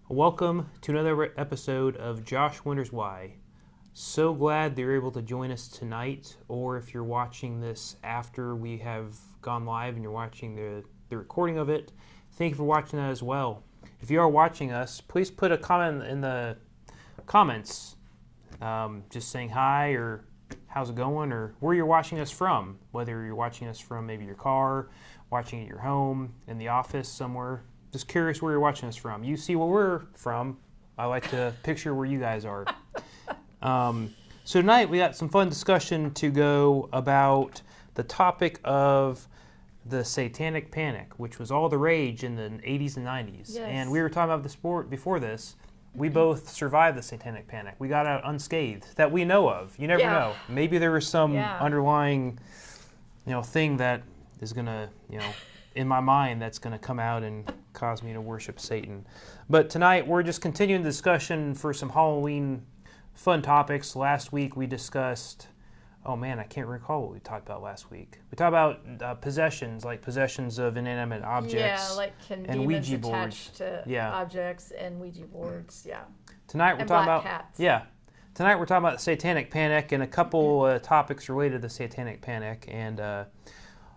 Welcome to another episode of Josh Wonders Why. So glad that you're able to join us tonight, or if you're watching this after we have gone live and you're watching the recording of it, thank you for watching that as well. If you are watching us, please put a comment in the comments, just saying hi or how's it going, or where you're watching us from, whether you're watching us from maybe your car, watching at your home, in the office somewhere. Just curious where you're watching us from. You see where we're from. I like to picture where you guys are. So tonight we got some fun discussion to go about the topic of the Satanic Panic, which was all the rage in the 80s and 90s. Yes. And we were talking about the sport before this. We both survived the Satanic Panic. We got out unscathed that we know of. You never know. Maybe there was some underlying, thing that is gonna, in my mind, that's gonna come out and cause me to worship Satan. But tonight we're just continuing the discussion for some Halloween fun topics. Last week we discussed, I can't recall what we talked about last week. We talked about possessions, like possessions of inanimate objects. Yeah, like can and demons Ouija attach boards. to objects and Ouija boards. Yeah. Tonight we're and talking black about cats. Tonight we're talking about the Satanic Panic and a couple topics related to the Satanic Panic, and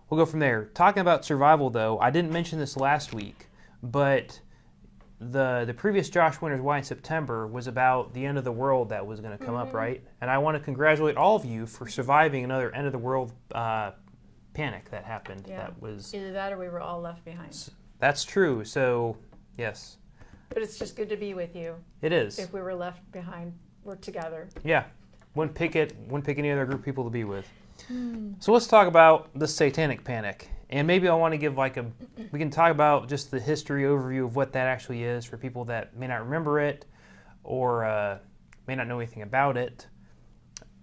we'll go from there. Talking about survival, though, I didn't mention this last week, but the previous Josh Winters Why in September was about the end of the world that was going to come up, right? And I want to congratulate all of you for surviving another end of the world panic that happened. Yeah. That was either that or we were all left behind. That's true. So yes, But it's just good to be with you. it is. If we were left behind, we're together. Yeah, wouldn't pick any other group of people to be with. So let's talk about the Satanic Panic, and maybe I want to give we can talk about just the history overview of what that actually is for people that may not remember it or may not know anything about it.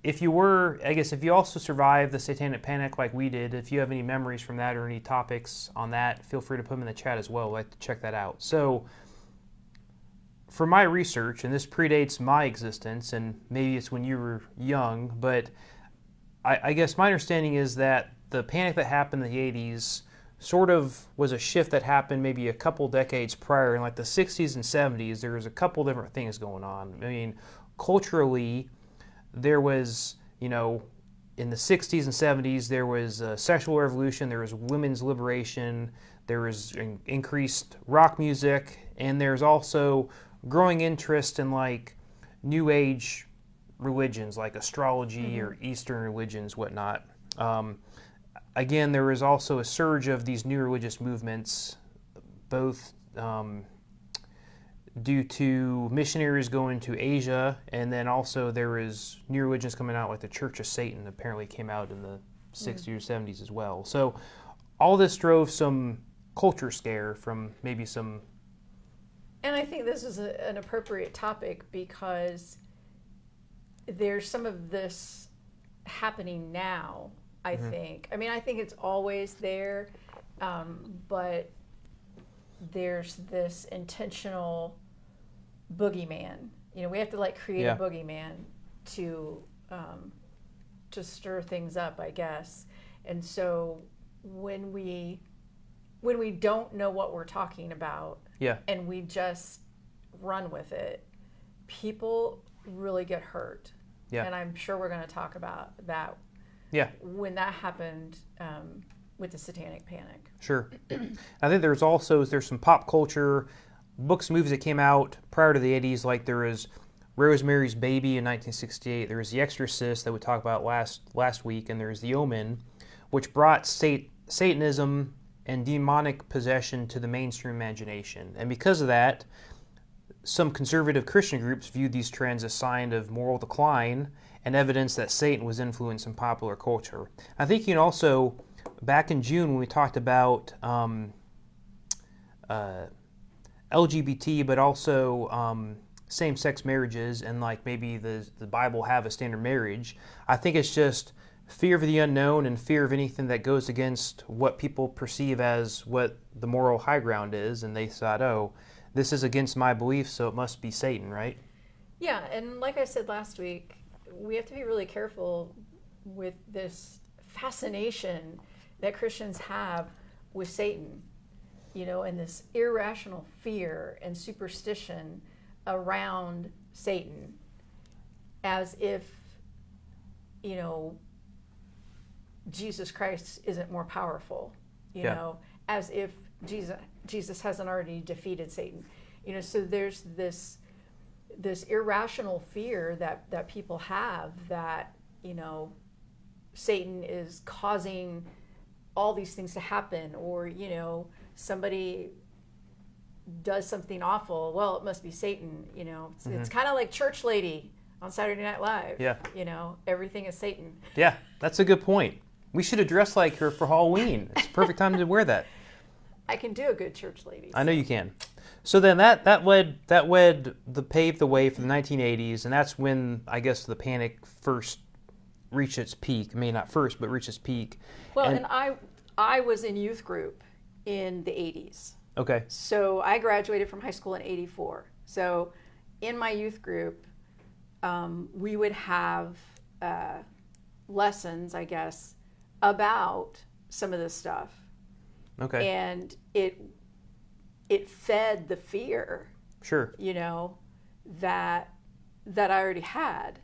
If you also survived the Satanic Panic like we did, if you have any memories from that or any topics on that, feel free to put them in the chat as well. I'd like to check that out. So for my research, and this predates my existence, and maybe it's when you were young, but I guess my understanding is that the panic that happened in the 80s sort of was a shift that happened maybe a couple decades prior. In like the 60s and 70s, there was a couple different things going on. I mean, culturally, there was, in the 60s and 70s, there was a sexual revolution, there was women's liberation, there was increased rock music, and there's also growing interest in like New Age religions like astrology or Eastern religions, whatnot. Again, there was also a surge of these new religious movements, both due to missionaries going to Asia, and then also there was new religions coming out, like the Church of Satan apparently came out in the 60s or 70s as well. So all this drove some culture scare from maybe some... And I think this is an appropriate topic because there's some of this happening now, I think. I mean, I think it's always there, but there's this intentional boogeyman. We have to create a boogeyman to stir things up, I guess. And so when we don't know what we're talking about, and we just run with it, people really get hurt. And I'm sure we're going to talk about that. When that happened with the Satanic Panic. Sure. I think there's some pop culture books, movies that came out prior to the 80s, like there was Rosemary's Baby in 1968. There was The Exorcist that we talked about last week, and there's The Omen, which brought Satanism and demonic possession to the mainstream imagination. And because of that, some conservative Christian groups viewed these trends as a sign of moral decline and evidence that Satan was influencing popular culture. I think you can also, back in June when we talked about LGBT, but also same-sex marriages and maybe the Bible have a standard marriage, I think it's just fear of the unknown and fear of anything that goes against what people perceive as what the moral high ground is, and they thought, this is against my beliefs, so it must be Satan, right? Yeah, and like I said last week, we have to be really careful with this fascination that Christians have with Satan. and this irrational fear and superstition around Satan, as if, Jesus Christ isn't more powerful, as if Jesus hasn't already defeated Satan. So there's this irrational fear that people have that, Satan is causing all these things to happen, or, somebody does something awful. Well, it must be Satan, It's kind of like Church Lady on Saturday Night Live. Yeah. Everything is Satan. Yeah, that's a good point. We should have dressed like her for Halloween. It's the perfect time to wear that. I can do a good church lady. I know you can. So then that paved the way for the 1980s, and that's when I guess the panic first reached its peak. I mean, not first, but reached its peak. Well, and I was in youth group in the 80s. Okay. So I graduated from high school in 84. So in my youth group, we would have lessons, I guess, about some of this stuff. Okay. And it fed the fear. Sure. That I already had.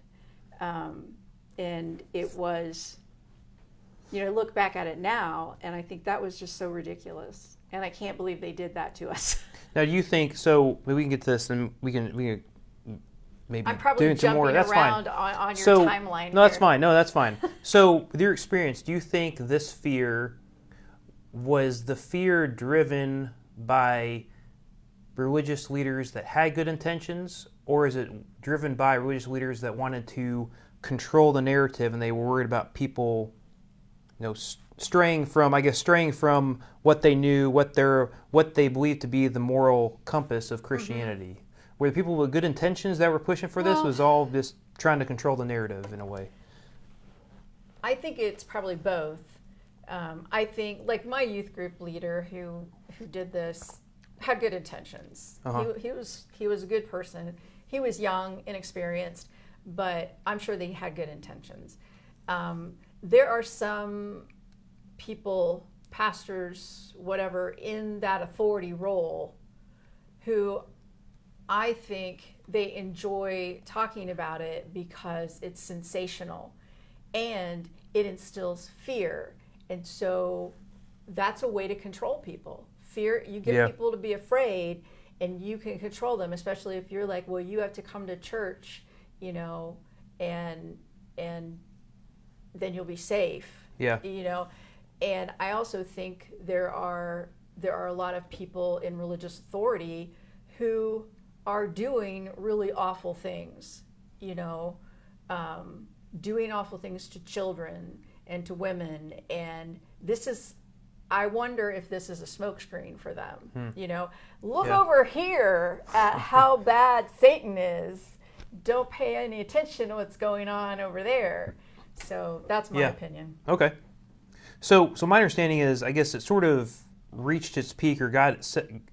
And it was, look back at it now, and I think that was just so ridiculous. And I can't believe they did that to us. Now, do you think, so we can get to this, and we can maybe I'm probably do into jumping more. That's around fine. on your timeline. No, that's fine. No, that's fine. So, with your experience, do you think this fear was the fear driven by religious leaders that had good intentions, or is it driven by religious leaders that wanted to control the narrative and they were worried about people, straying from what they knew, what they believed to be the moral compass of Christianity? Mm-hmm. Were the people with good intentions that were pushing for this? Was all just trying to control the narrative in a way? I think it's probably both. I think, like, my youth group leader who did this had good intentions. Uh-huh. He was a good person. He was young, inexperienced, but I'm sure that he had good intentions. There are some people, pastors, whatever, in that authority role who I think they enjoy talking about it because it's sensational and it instills fear. And so that's a way to control people. Fear, you get people to be afraid, and you can control them, especially if you're like, well, you have to come to church, and then you'll be safe. Yeah. And I also think there are a lot of people in religious authority who are doing really awful things, doing awful things to children and to women. And I wonder if this is a smokescreen for them. Look over here at how bad Satan is. Don't pay any attention to what's going on over there. So that's my opinion. Okay. So my understanding is, I guess it sort of reached its peak or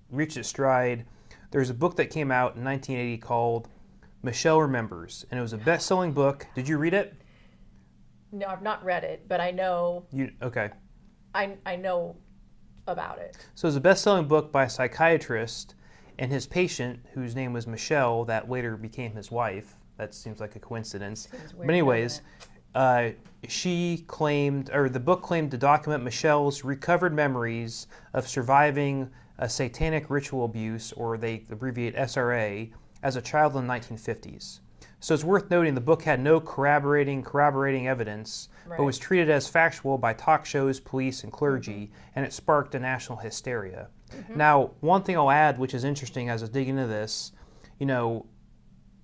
reached its stride. There's a book that came out in 1980 called Michelle Remembers, and it was a best-selling book. Did you read it? No, I've not read it, but I know. Okay. I know about it. So it was a best-selling book by a psychiatrist, and his patient, whose name was Michelle, that later became his wife. That seems like a coincidence. But anyways, she claimed, or the book claimed to document Michelle's recovered memories of surviving a satanic ritual abuse, or they abbreviate SRA, as a child in the 1950s. So it's worth noting the book had no corroborating evidence, but was treated as factual by talk shows, police, and clergy, and it sparked a national hysteria. Mm-hmm. Now, one thing I'll add, which is interesting as I dig into this,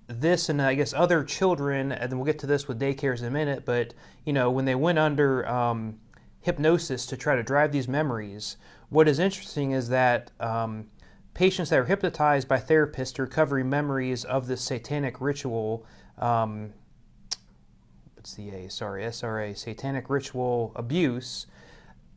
this and I guess other children, and then we'll get to this with daycares in a minute, but, when they went under hypnosis to try to drive these memories, what is interesting is that patients that are hypnotized by therapists to recover memories of this satanic ritual, SRA, satanic ritual abuse,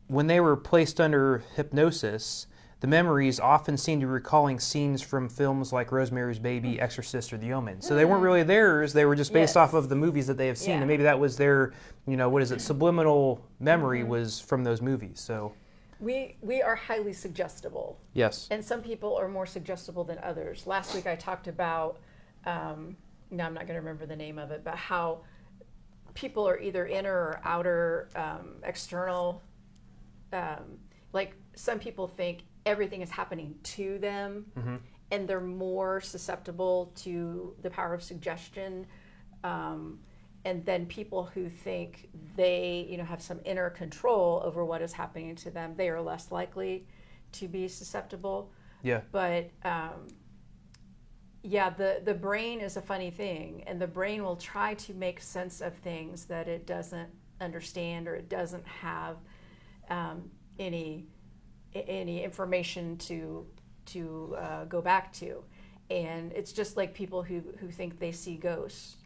when they were placed under hypnosis, the memories often seemed to be recalling scenes from films like Rosemary's Baby, Exorcist, or The Omen. So they weren't really theirs, they were just based off of the movies that they have seen, and maybe that was their, subliminal memory was from those movies. So we are highly suggestible. Yes. And some people are more suggestible than others. Last week I talked about, now I'm not going to remember the name of it, but how people are either inner or outer, external. Like some people think everything is happening to them, and they're more susceptible to the power of suggestion. And then people who think they, have some inner control over what is happening to them, they are less likely to be susceptible. Yeah. But the brain is a funny thing, and the brain will try to make sense of things that it doesn't understand, or it doesn't have any information to go back to. And it's just like people who think they see ghosts.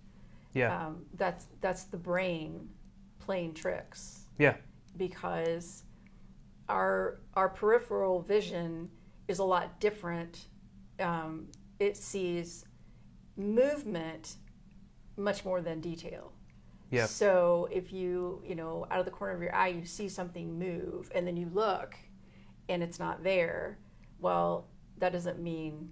Yeah. That's the brain playing tricks. Yeah. Because our peripheral vision is a lot different. It sees movement much more than detail. Yeah. So if you out of the corner of your eye you see something move, and then you look and it's not there, well, that doesn't mean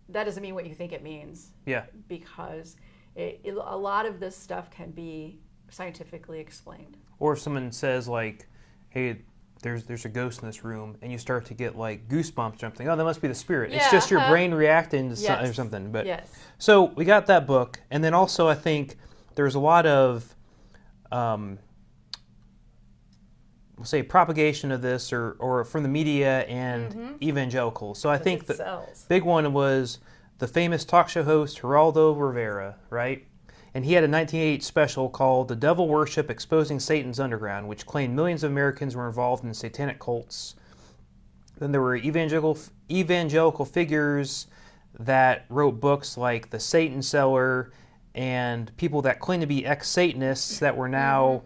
what you think it means. Yeah. Because a lot of this stuff can be scientifically explained. Or if someone says like, hey, there's a ghost in this room, and you start to get like goosebumps or something, oh, that must be the spirit. It's just your brain reacting to or something. But yes. So we got that book, and then also I think there's a lot of we'll say propagation of this or from the media and evangelicals. So I think the big one was the famous talk show host Geraldo Rivera, right? And he had a 1988 special called The Devil Worship Exposing Satan's Underground, which claimed millions of Americans were involved in satanic cults. Then there were evangelical figures that wrote books like The Satan Seller, and people that claim to be ex-Satanists that were now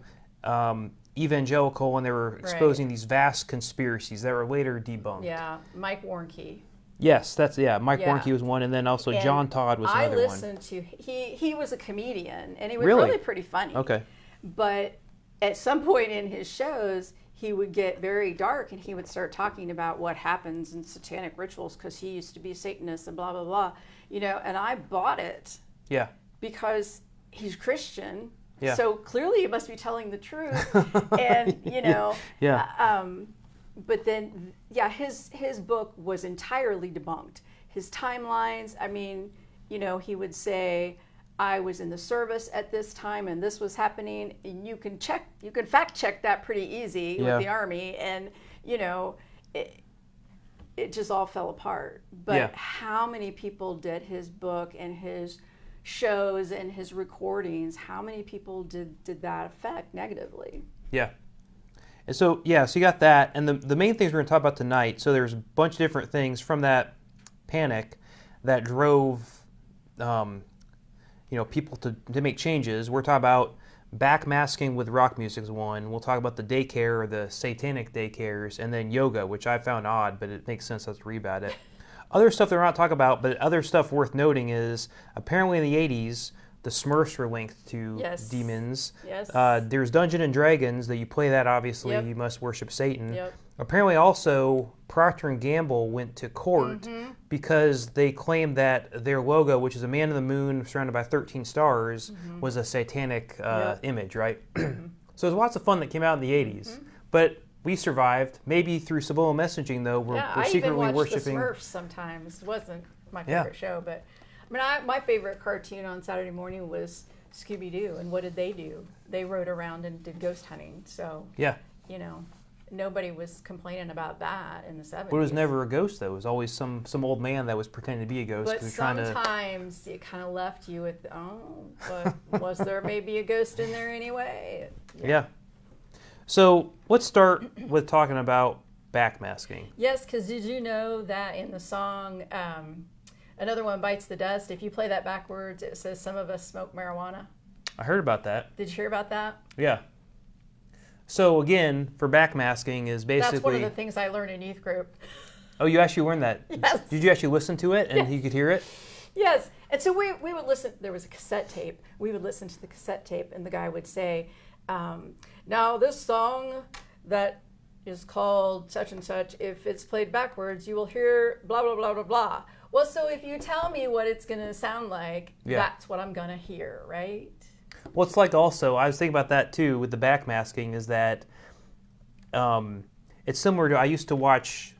evangelical, and they were exposing these vast conspiracies that were later debunked. Yeah, Mike Warnke. Yes, Mike Warnke was one, and then also John Todd was another one. I listened to, he was a comedian, and he was really pretty funny. Okay. But at some point in his shows, he would get very dark, and he would start talking about what happens in satanic rituals, because he used to be a Satanist and blah, blah, blah. And I bought it. Yeah. Because he's Christian. Yeah. So clearly he must be telling the truth. And, but then, his book was entirely debunked. His timelines, he would say, I was in the service at this time and this was happening. And you can fact check that pretty easy with the Army. And, it just all fell apart. But how many people did his book and his shows and his recordings, how many people did that affect negatively? Yeah. And so you got that, and the main things we're going to talk about tonight, so there's a bunch of different things from that panic that drove people to make changes. We're talking about backmasking with rock music is one. We'll talk about the daycare or the satanic daycares, and then yoga, which I found odd, but it makes sense. Let's read about it. Other stuff that we're not talking about, but other stuff worth noting is apparently in the 80s, the Smurfs were linked to demons. Yes. There's Dungeons and Dragons that you play that, obviously, you must worship Satan. Yep. Apparently also, Procter & Gamble went to court because they claimed that their logo, which is a man in the moon surrounded by 13 stars, was a satanic image, right? So there's lots of fun that came out in the 80s. But we survived, maybe through subliminal messaging, though. We're secretly worshiping. I even watched the Smurfs sometimes. It wasn't my favorite show, but my favorite cartoon on Saturday morning was Scooby-Doo. And what did they do? They rode around and did ghost hunting. So, nobody was complaining about that in the 70s. But it was never a ghost, though. It was always some old man that was pretending to be a ghost. But sometimes it kind of left you with, but was there maybe a ghost in there anyway? Yeah. So let's start with talking about backmasking. Yes, because did you know that in the song Another One Bites the Dust, if you play that backwards, it says some of us smoke marijuana? I heard about that. Did you hear about that? Yeah. So again, for backmasking is basically... That's one of the things I learned in youth group. Oh, you actually learned that? Yes. Did you actually listen to it and you could hear it? Yes. And so we would listen. There was a cassette tape. We would listen to the cassette tape and the guy would say, now this song that is called such and such. If it's played backwards, you will hear blah, blah, blah, blah, blah. Well, so if you tell me what it's going to sound like, that's what I'm going to hear, right? Well, it's like also, I was thinking about that too with the backmasking, is that it's similar to, I used to watch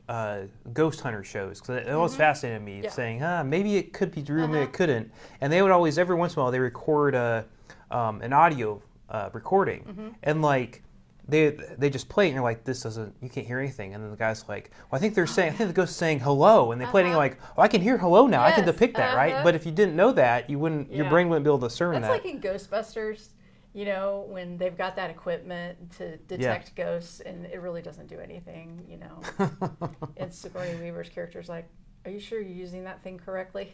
ghost hunter shows because it always fascinated me, saying, maybe it could be true, maybe it couldn't. And they would always, every once in a while, they record an audio recording. And like, they just play it and you're like, this doesn't, you can't hear anything. And then the guy's like, well, I think they're saying, I think the ghost is saying hello. And they play it and you're like, oh, I can hear hello now. I can depict that, right? But if you didn't know that, you wouldn't, your brain wouldn't be able to discern that. That's like in Ghostbusters, you know, when they've got that equipment to detect ghosts and it really doesn't do anything, you know. And Sigourney Weaver's character's like, are you sure you're using that thing correctly?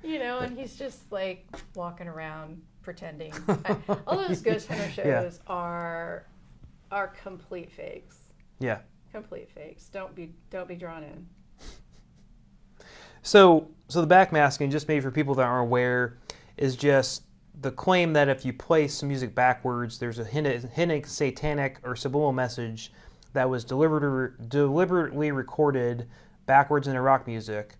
You know, and he's just like walking around pretending. All those ghost hunter shows are complete fakes. Yeah. Complete fakes. Don't be drawn in. So the backmasking, just maybe for people that aren't aware, is just the claim that if you play some music backwards, there's a hidden satanic or subliminal message that was deliberately recorded backwards into rock music.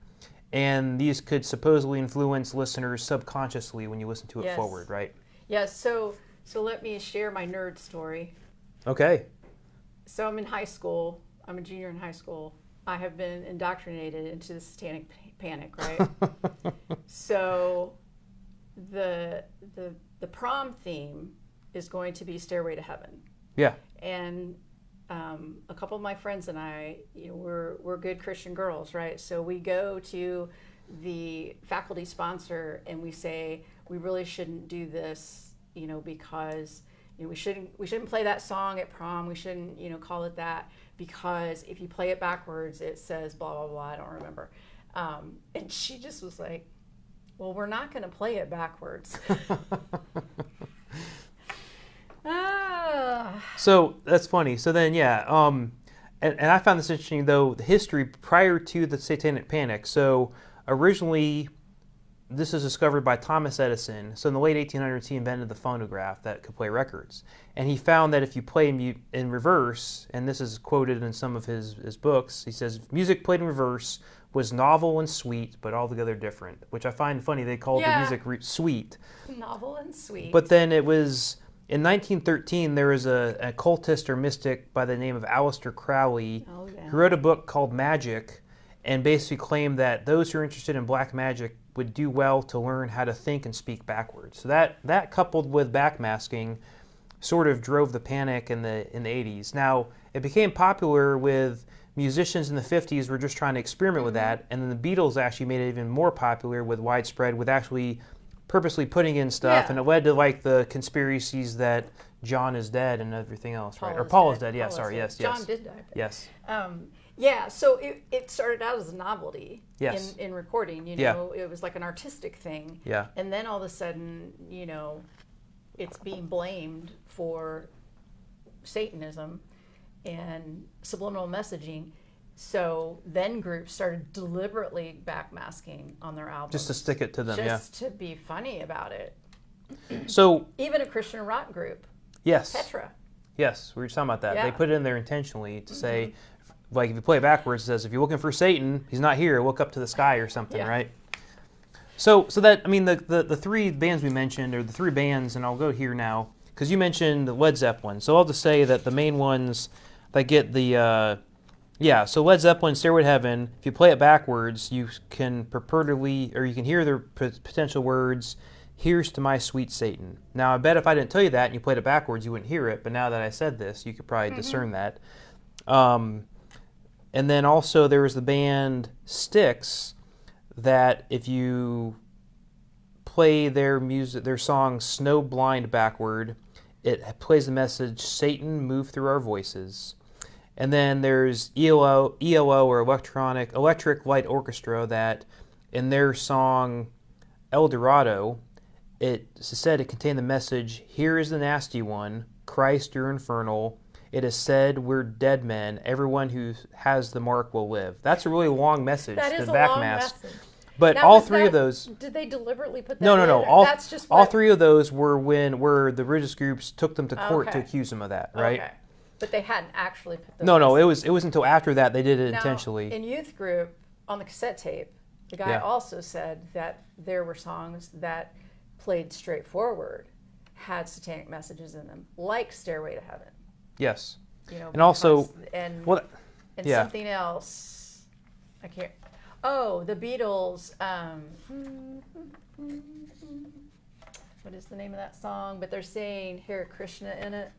And these could supposedly influence listeners subconsciously when you listen to it forward, right? Yes. So let me share my nerd story. Okay. So I'm in high school. I'm a junior in high school. I have been indoctrinated into the Satanic Panic, right? So the prom theme is going to be Stairway to Heaven. Yeah. And a couple of my friends and I, you know, we're good Christian girls, right? So we go to the faculty sponsor and we say we really shouldn't do this, you know, because you know we shouldn't play that song at prom. We shouldn't, you know, call it that because if you play it backwards, it says blah blah blah. I don't remember. And she just was like, "Well, we're not going to play it backwards." So that's funny. So then, and I found this interesting, though, the history prior to the Satanic Panic. So originally, this was discovered by Thomas Edison. So in the late 1800s, he invented the phonograph that could play records. And he found that if you play in reverse, and this is quoted in some of his books, he says, music played in reverse was novel and sweet, but altogether different, which I find funny. They called the music sweet. Novel and sweet. But then it was... In 1913, there was a occultist or mystic by the name of Aleister Crowley who wrote a book called Magic and basically claimed that those who are interested in black magic would do well to learn how to think and speak backwards. So that coupled with backmasking sort of drove the panic in the 80s. Now, it became popular with musicians in the 50s who were just trying to experiment with that, and then the Beatles actually made it even more popular with widespread, with actually purposely putting in stuff, and it led to like the conspiracies that John is dead and everything else, right? Or Paul is dead. Yeah, sorry. Yes. John did die. Yes. So it started out as a novelty in recording. You know, it was like an artistic thing. Yeah. And then all of a sudden, you know, it's being blamed for Satanism and subliminal messaging. So then groups started deliberately backmasking on their albums. Just to stick it to them, Just to be funny about it. So even a Christian rock group. Yes. Petra. Yes, we were talking about that. Yeah. They put it in there intentionally to say, like if you play it backwards, it says, if you're looking for Satan, he's not here, look up to the sky or something, right? So that, I mean, the three bands we mentioned, or the three bands, and I'll go here now, because you mentioned the Led Zeppelin. So I'll just say that the main ones that get the... so Led Zeppelin, Stairway to Heaven, if you play it backwards, you can purportedly, or you can hear the potential words, here's to my sweet Satan. Now, I bet if I didn't tell you that and you played it backwards, you wouldn't hear it, but now that I said this, you could probably discern that. And then also there was the band Styx, that if you play their song Snowblind backward, it plays the message, Satan, move through our voices. And then there's ELO or Electric Light Orchestra, that in their song El Dorado, it said it contained the message, here is the nasty one, Christ, you're infernal. It is said we're dead men. Everyone who has the mark will live. That's a really long message. That is a long message. But now, all three of those... Did they deliberately put that No. All three of those were where the religious groups took them to court to accuse them of that, right? Okay. But they hadn't actually put those No, it messages. was until after that they did it Now, intentionally. in youth group, on the cassette tape, the guy Yeah. also said that there were songs that played straightforward, had satanic messages in them, like Stairway to Heaven. Yes. You know, And also, and well, yeah. something else. I can't. Oh, the Beatles. What is the name of that song? But they're saying Hare Krishna in it.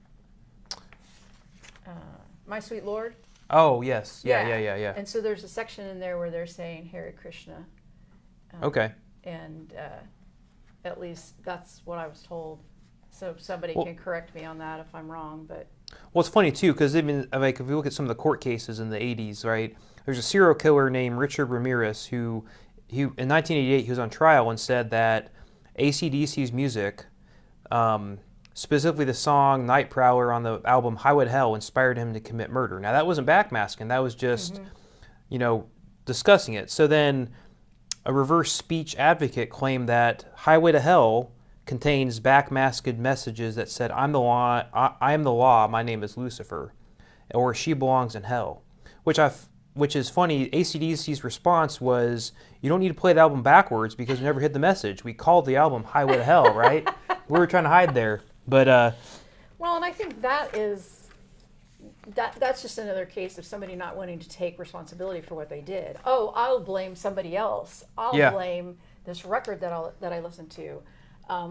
My Sweet Lord. Oh, yes. Yeah. And so there's a section in there where they're saying Hare Krishna. Okay. And at least that's what I was told. So somebody can correct me on that if I'm wrong. But well, it's funny too because even like if you look at some of the court cases in the '80s, right? There's a serial killer named Richard Ramirez who in 1988 he was on trial and said that AC/DC's music, specifically the song Night Prowler on the album Highway to Hell, inspired him to commit murder. Now that wasn't backmasking, that was just, discussing it. So then a reverse speech advocate claimed that Highway to Hell contains backmasked messages that said, I am the law, my name is Lucifer, or she belongs in hell, which is funny. AC/DC's response was, you don't need to play the album backwards because we never hit the message. We called the album Highway to Hell, right? We were trying to hide there. But well, and I think that's just another case of somebody not wanting to take responsibility for what they did. Oh, I'll blame somebody else. I'll blame this record that I listened to.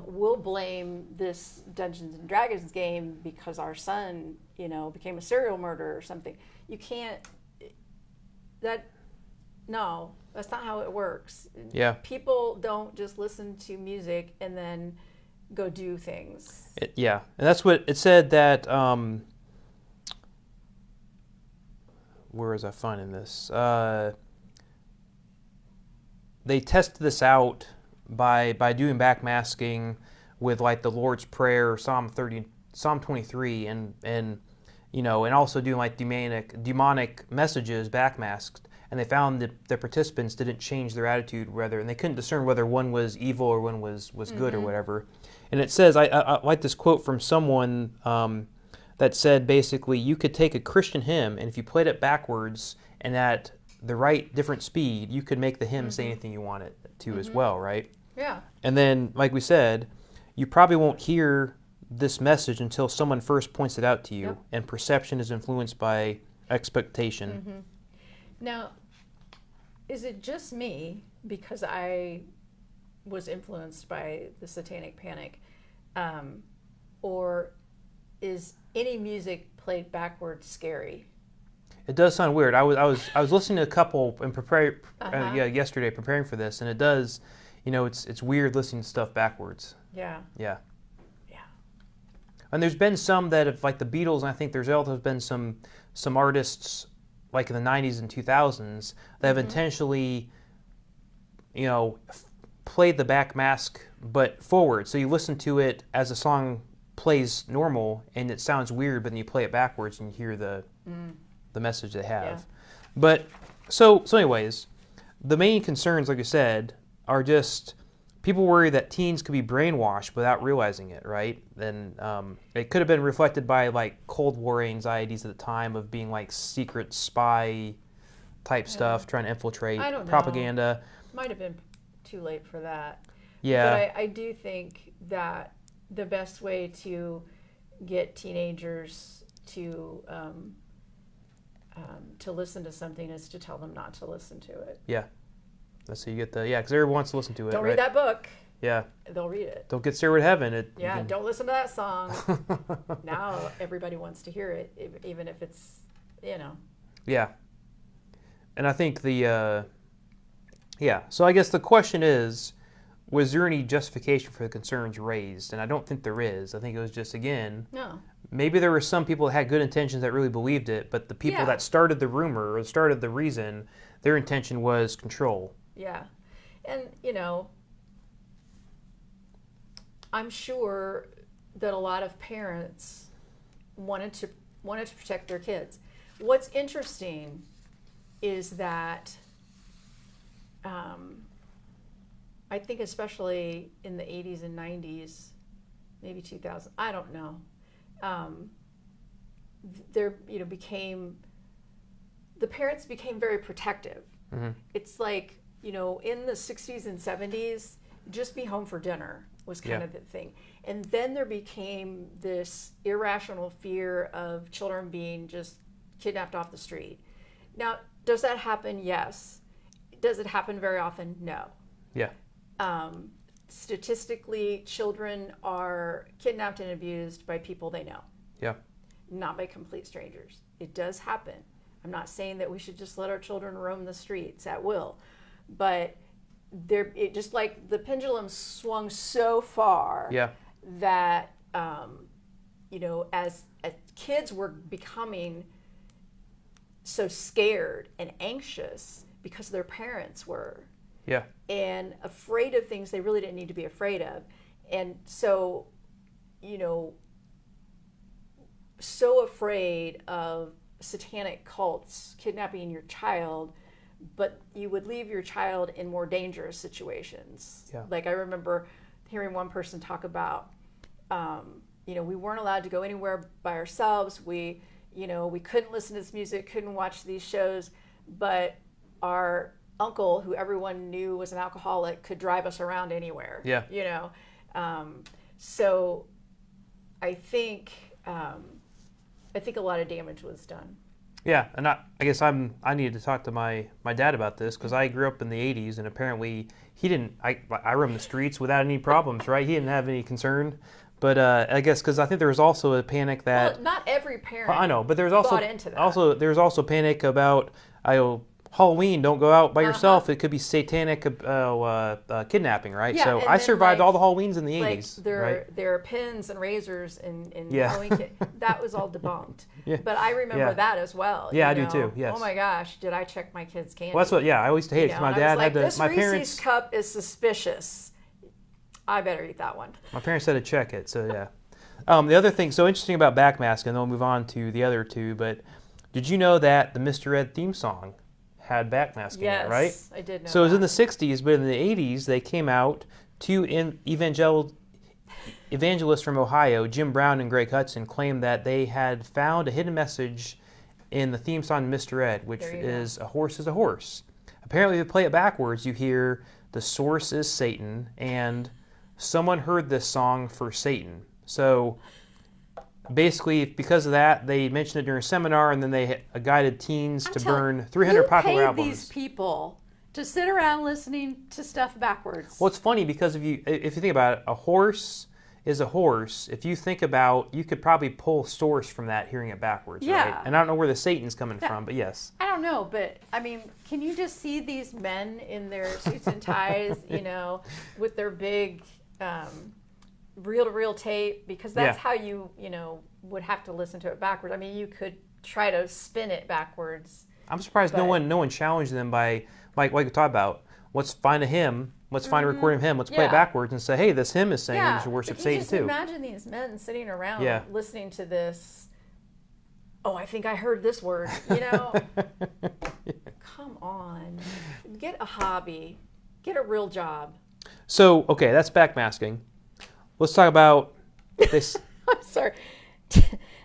We'll blame this Dungeons and Dragons game because our son, became a serial murderer or something. You can't. No, that's not how it works. Yeah. People don't just listen to music and then go do things. And that's what it said that. Where was I finding this? They tested this out by doing backmasking with like the Lord's Prayer, Psalm 23, and also doing like demonic messages backmasked. And they found that the participants didn't change their attitude, and they couldn't discern whether one was evil or one was good or whatever. And it says, I like this quote from someone that said basically, you could take a Christian hymn, and if you played it backwards and at the right different speed, you could make the hymn say anything you want it to as well, right? Yeah. And then, like we said, you probably won't hear this message until someone first points it out to you, and perception is influenced by expectation. Now, is it just me, because I was influenced by the Satanic Panic, or is any music played backwards scary? It does sound weird. I was listening to a couple and yesterday preparing for this, and it does, it's weird listening to stuff backwards. Yeah. Yeah. And there's been some that have, like the Beatles, and I think there's also been some artists like in the 90s and 2000s that have intentionally, played the backmask but forward. So you listen to it as the song plays normal and it sounds weird, but then you play it backwards and you hear the message they have. Yeah. But so anyways, the main concerns, like you said, are just people worry that teens could be brainwashed without realizing it, right? Then it could have been reflected by like Cold War anxieties at the time of being like secret spy type stuff, trying to infiltrate propaganda. Might have been too late for that. Yeah. But I do think that the best way to get teenagers to listen to something is to tell them not to listen to it. Yeah. That's how you get because everyone wants to listen to it. Don't right? read that book. Yeah. They'll read it. Don't get Stairway to Heaven. Don't listen to that song. Now everybody wants to hear it, even if it's, Yeah. And I think so I guess the question is, was there any justification for the concerns raised? And I don't think there is. I think it was just, again, maybe there were some people that had good intentions that really believed it, but the people that started the rumor or started the reason, their intention was control. Yeah. And, I'm sure that a lot of parents wanted to protect their kids. What's interesting is that I think especially in the 80s and 90s, maybe 2000, I don't know, there, the parents became very protective. Mm-hmm. It's like, in the 60s and 70s, just be home for dinner was kind of the thing. And then there became this irrational fear of children being just kidnapped off the street. Now, does that happen? Yes. Does it happen very often? No. Yeah. Statistically, children are kidnapped and abused by people they know. Yeah. Not by complete strangers. It does happen. I'm not saying that we should just let our children roam the streets at will, but it just like the pendulum swung so far that as kids were becoming so scared and anxious because their parents were, and afraid of things they really didn't need to be afraid of, and so afraid of satanic cults kidnapping your child, but you would leave your child in more dangerous situations. Like I remember hearing one person talk about, we weren't allowed to go anywhere by ourselves. We couldn't listen to this music, couldn't watch these shows, but our uncle, who everyone knew was an alcoholic, could drive us around anywhere. So I think a lot of damage was done. Yeah, and I guess I needed to talk to my dad about this, because I grew up in the 80s, and apparently he didn't. I roamed the streets without any problems, right? He didn't have any concern. But I guess because I think there was also a panic that... Well, not every parent I know, but there's also bought into that. There's also panic about Halloween. Don't go out by yourself. It could be satanic kidnapping, right? Yeah, so I survived all the Halloweens in the like 80s. There are pins and razors in Halloween. That was all debunked. But I remember that as well. Yeah, I do too. Yes. Oh my gosh, did I check my kids' candy? Well, that's what. Yeah, I always hate it. My dad had to. This My Reese's parents cup is suspicious. I better eat that one. My parents had to check it. So yeah. The other thing so interesting about backmasking, then we'll move on to the other two, but did you know that the Mr. Ed theme song had backmasking in it, right? Yes, I did know So it was in the 60s, but in the 80s, they came out, two evangelists from Ohio, Jim Brown and Greg Hudson, claimed that they had found a hidden message in the theme song Mr. Ed, which is a horse is a horse. Apparently, if you play it backwards, you hear the source is Satan, and someone heard this song for Satan. So basically, because of that, they mentioned it during a seminar, and then they guided teens to burn 300 popular albums. Who paid these people to sit around listening to stuff backwards? Well, it's funny because if you think about it, a horse is a horse. If you think about, you could probably pull source from that hearing it backwards, right? And I don't know where the Satan's coming from, but yes. I don't know, but I mean, can you just see these men in their suits and ties, with their big reel-to-reel tape, because that's how you would have to listen to it backwards. I mean, you could try to spin it backwards. I'm surprised no one challenged them by like we talked about. Let's find a hymn. Let's find a recording of hymn. Let's play it backwards and say, hey, this hymn is saying you should worship Satan just too. Imagine these men sitting around listening to this. Oh, I think I heard this word. Come on, get a hobby, get a real job. So okay, that's backmasking. Let's talk about this. I'm sorry.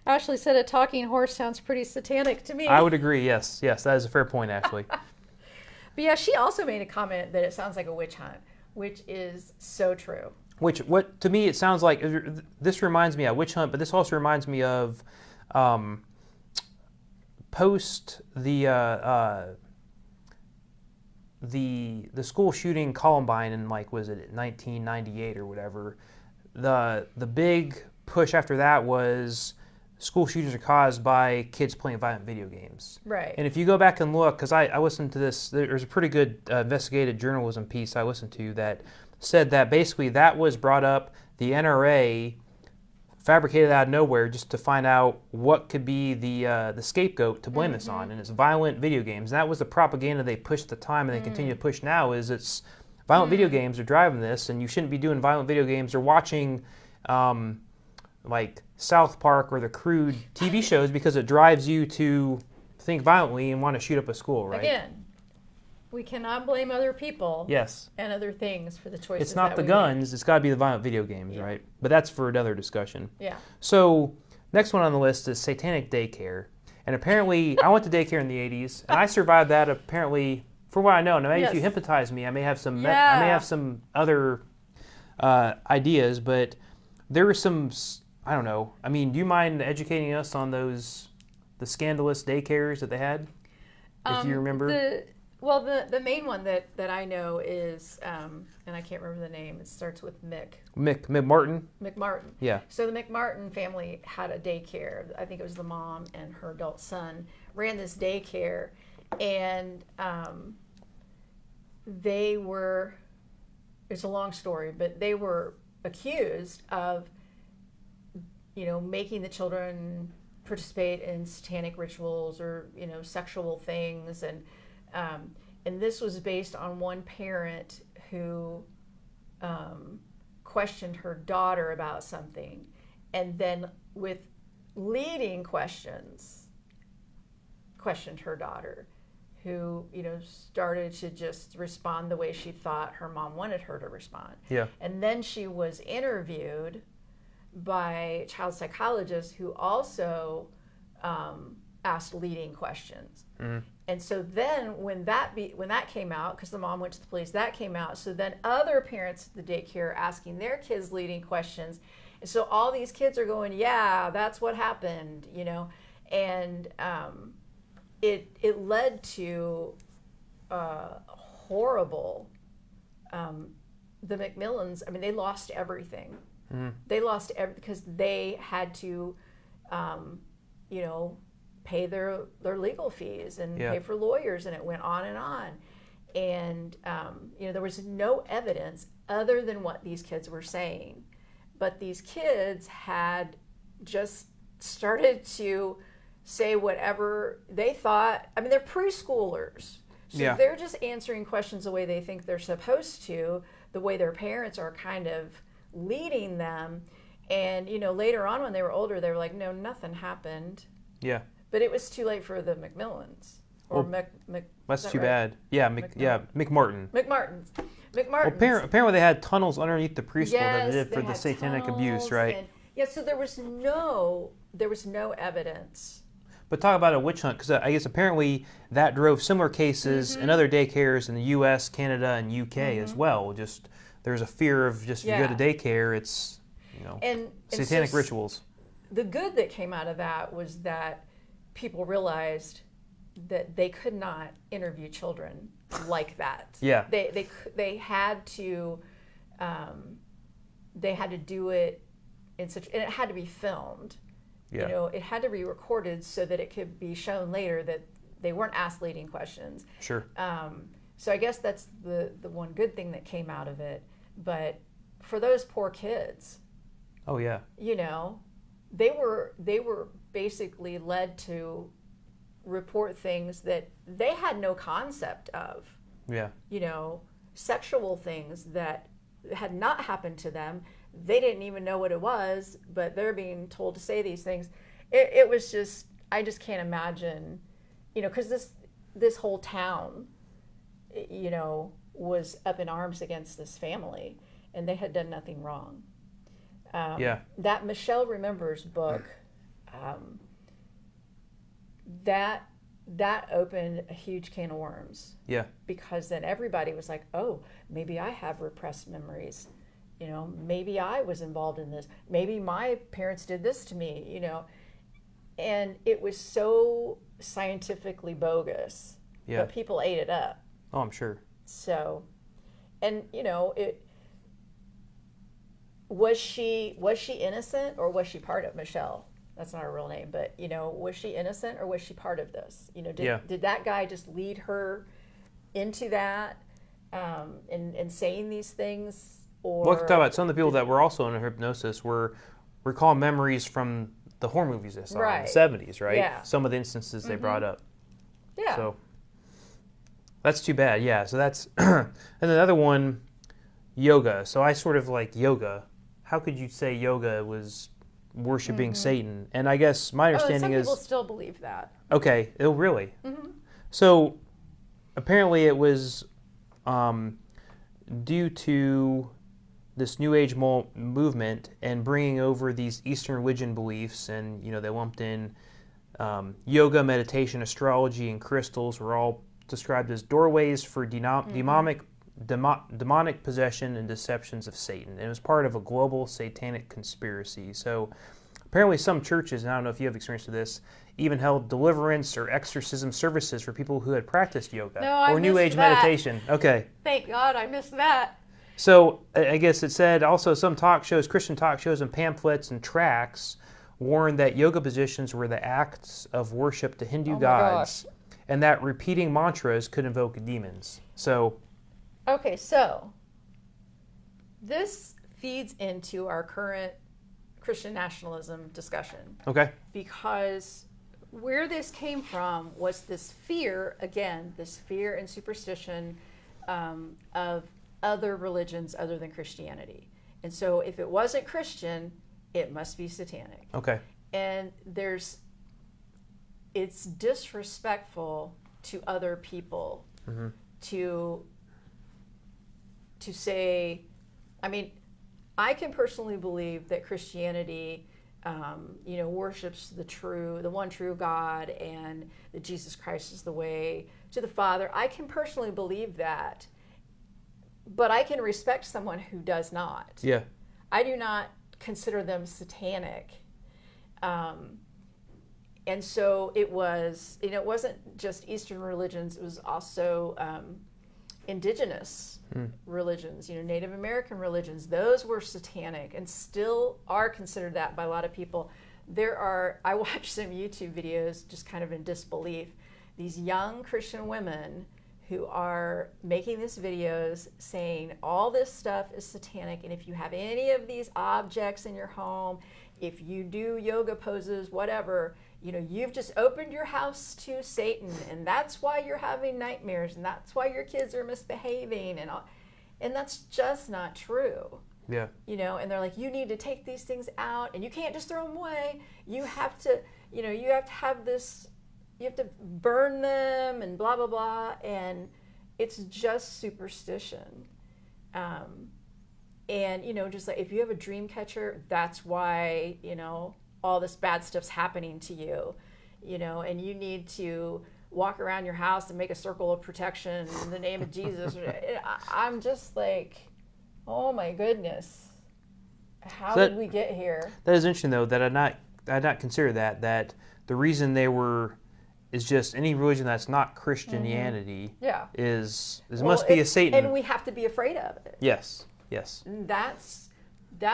Ashley said a talking horse sounds pretty satanic to me. I would agree, yes, that is a fair point, actually. But yeah, she also made a comment that it sounds like a witch hunt, which is so true. What to me, it sounds like, this reminds me of witch hunt, but this also reminds me of post the school shooting Columbine in, like, was it 1998 or whatever. The big push after that was school shootings are caused by kids playing violent video games. Right. And if you go back and look, because I listened to this, there's a pretty good investigative journalism piece I listened to that said that basically that was brought up, the NRA fabricated out of nowhere just to find out what could be the scapegoat to blame this on, and it's violent video games. And that was the propaganda they pushed at the time, and they continue to push now, is it's violent video games are driving this, and you shouldn't be doing violent video games or watching like South Park or the crude TV shows because it drives you to think violently and want to shoot up a school, right? Again, we cannot blame other people and other things for the choices. It's not the guns, it's got to be the violent video games, right? But that's for another discussion. Yeah. So Next one on the list is Satanic Daycare. And apparently, I went to daycare in the 80s, and I survived that apparently, for what I know. Now, maybe if you hypnotize me, I may have some other ideas, but there were some, I don't know. I mean, do you mind educating us on the scandalous daycares that they had, if you remember? The main one that I know is, and I can't remember the name. It starts with Mick. McMartin? McMartin. Yeah. So the McMartin family had a daycare. I think it was the mom and her adult son ran this daycare, and they were, it's a long story, but they were accused of, making the children participate in satanic rituals or, sexual things. And this was based on one parent who questioned her daughter about something, and then with leading questions, questioned her daughter, who started to just respond the way she thought her mom wanted her to respond. Yeah. And then she was interviewed by child psychologists who also asked leading questions. Mm-hmm. And so then when that came out, because the mom went to the police, that came out. So then other parents at the daycare asking their kids leading questions. And so all these kids are going, yeah, that's what happened, And it led to horrible, the McMillans, I mean, they lost everything. Mm-hmm. They lost everything because they had to, pay their legal fees and pay for lawyers, and it went on and on. And, there was no evidence other than what these kids were saying. But these kids had just started to say whatever they thought. I mean, they're preschoolers. So they're just answering questions the way they think they're supposed to, the way their parents are kind of leading them. And, later on when they were older, they were like, no, nothing happened. Yeah. But it was too late for the McMillans. Or that's too bad. Yeah, McMartin. McMartin. Well, apparently they had tunnels underneath the preschool that they did for the satanic abuse, right? So there was no evidence. But talk about a witch hunt, because I guess apparently that drove similar cases in other daycares in the U.S., Canada, and U.K. as well. Just there's a fear of just if you go to daycare, it's satanic rituals. The good that came out of that was that people realized that they could not interview children like that. Yeah. They had to do it in such, and it had to be filmed. Yeah. It had to be recorded so that it could be shown later that they weren't asked leading questions. Sure. So I guess that's the one good thing that came out of it. But for those poor kids, oh yeah, they were basically led to report things that they had no concept of. Yeah. Sexual things that had not happened to them. They didn't even know what it was, but they're being told to say these things. It was just, I just can't imagine, because this whole town, was up in arms against this family, and they had done nothing wrong. That Michelle Remembers book, that opened a huge can of worms. Yeah. Because then everybody was like, oh, maybe I have repressed memories. Maybe I was involved in this. Maybe my parents did this to me, And it was so scientifically bogus. Yeah. But people ate it up. Oh, I'm sure. So, and, was she innocent, or was she part of Michelle? That's not her real name, but was she innocent, or was she part of this? Did that guy just lead her into that and saying these things? Or well, I can talk about some of the people that were also in hypnosis recall memories from the horror movies they saw in the 70s, right? Yeah. Some of the instances they brought up. Yeah. So that's too bad. Yeah. So that's and another one, yoga. So I sort of like yoga. How could you say yoga was worshiping Satan? And I guess my understanding is some people still believe that. Okay. Oh, really? Mm-hmm. So apparently it was due to this New Age movement and bringing over these Eastern religion beliefs, and they lumped in yoga, meditation, astrology, and crystals were all described as doorways for demonic possession and deceptions of Satan. And it was part of a global satanic conspiracy. So apparently some churches, and I don't know if you have experience with this, even held deliverance or exorcism services for people who had practiced yoga or New Age meditation. Okay. Thank God I missed that. So I guess it said also some talk shows, Christian talk shows and pamphlets and tracts warned that yoga positions were the acts of worship to Hindu gods, and that repeating mantras could invoke demons. So, okay, so this feeds into our current Christian nationalism discussion. Okay. Because where this came from was this fear, again, this fear and superstition of other religions other than Christianity. And so if it wasn't Christian, it must be satanic. Okay. And it's disrespectful to other people to say, I mean, I can personally believe that Christianity, worships the one true God, and that Jesus Christ is the way to the Father. I can personally believe that, but I can respect someone who does not. Yeah. I do not consider them satanic. And so it was, it wasn't just Eastern religions, it was also indigenous religions, Native American religions. Those were satanic and still are considered that by a lot of people. I watched some YouTube videos just kind of in disbelief. These young Christian women who are making these videos saying all this stuff is satanic, and if you have any of these objects in your home, if you do yoga poses, whatever, you've just opened your house to Satan, and that's why you're having nightmares, and that's why your kids are misbehaving, and that's just not true. Yeah. And they're like, you need to take these things out, and you can't just throw them away. You have to, you have to have this, you have to burn them, and blah, blah, blah, and it's just superstition. And, just like if you have a dream catcher, that's why, all this bad stuff's happening to you, and you need to walk around your house and make a circle of protection in the name of Jesus. I'm just like, oh my goodness, how did we get here? That is interesting, though, that I'd not consider that the reason is just any religion that's not Christianity must be a Satan. And we have to be afraid of it. Yes. And that's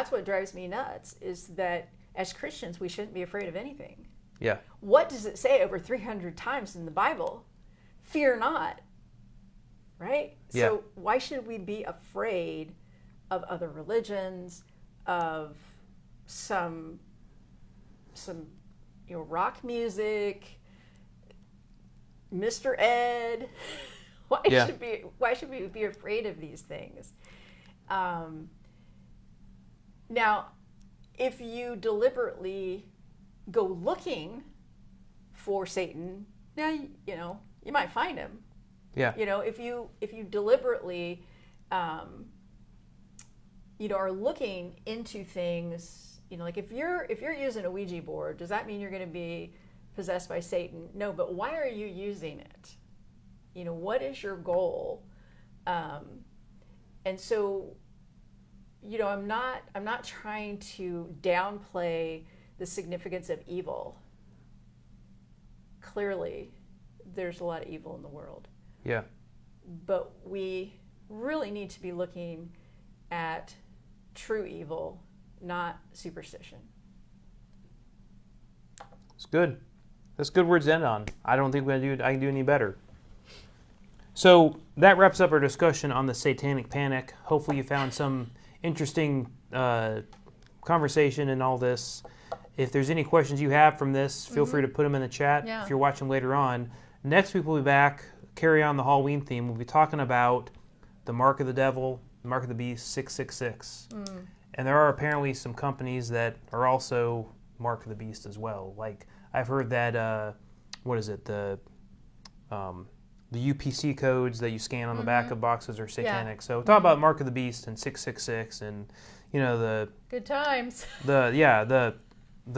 what drives me nuts, is that as Christians, we shouldn't be afraid of anything. Yeah. What does it say over 300 times in the Bible? Fear not. Right? Yeah. So why should we be afraid of other religions, of some rock music, Mr. Ed? Why should we be afraid of these things? Now, if you deliberately go looking for Satan, now you might find him. Yeah. If you deliberately are looking into things, like if you're using a Ouija board, does that mean you're going to be possessed by Satan? No, but why are you using it? What is your goal? And so, I'm not trying to downplay the significance of evil. Clearly, there's a lot of evil in the world. Yeah. But we really need to be looking at true evil, not superstition. It's good. That's good words to end on. I don't think I can do any better. So that wraps up our discussion on the Satanic Panic. Hopefully you found some interesting conversation in all this. If there's any questions you have from this, feel free to put them in the chat if you're watching later on. Next week we'll be back, carry on the Halloween theme. We'll be talking about the Mark of the Devil, the Mark of the Beast, 666. And there are apparently some companies that are also Mark of the Beast as well. Like I've heard that, the UPC codes that you scan on the back of boxes are satanic. Yeah. So talk about Mark of the Beast and 666 and the Good times. the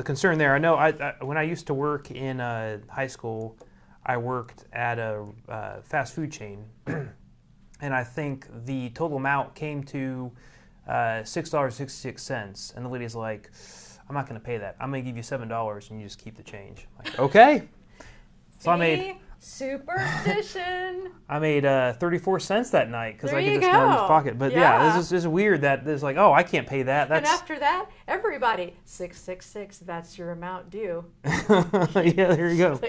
concern there. I know when I used to work in high school, I worked at a fast food chain, and I think the total amount came to $6.66, and the lady's like, "I'm not going to pay that. I'm going to give you $7, and you just keep the change." I'm like, okay. So I made superstition. I made 34 cents that night because I There get you this in his go. pocket. But Yeah. this is weird that there's like, oh, I can't pay that. And That's after that, everybody, 666, that's your amount due. yeah, there you go.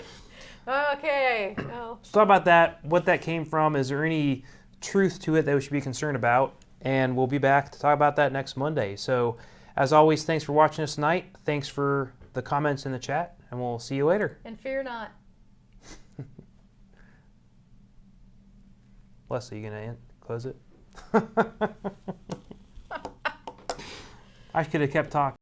Okay. Well, So talk about that, what that came from. Is there any truth to it that we should be concerned about? And we'll be back to talk about that next Monday. So as always, thanks for watching us tonight. Thanks for the comments in the chat, and we'll see you later. and fear not. Leslie, you gonna close it? I could have kept talking.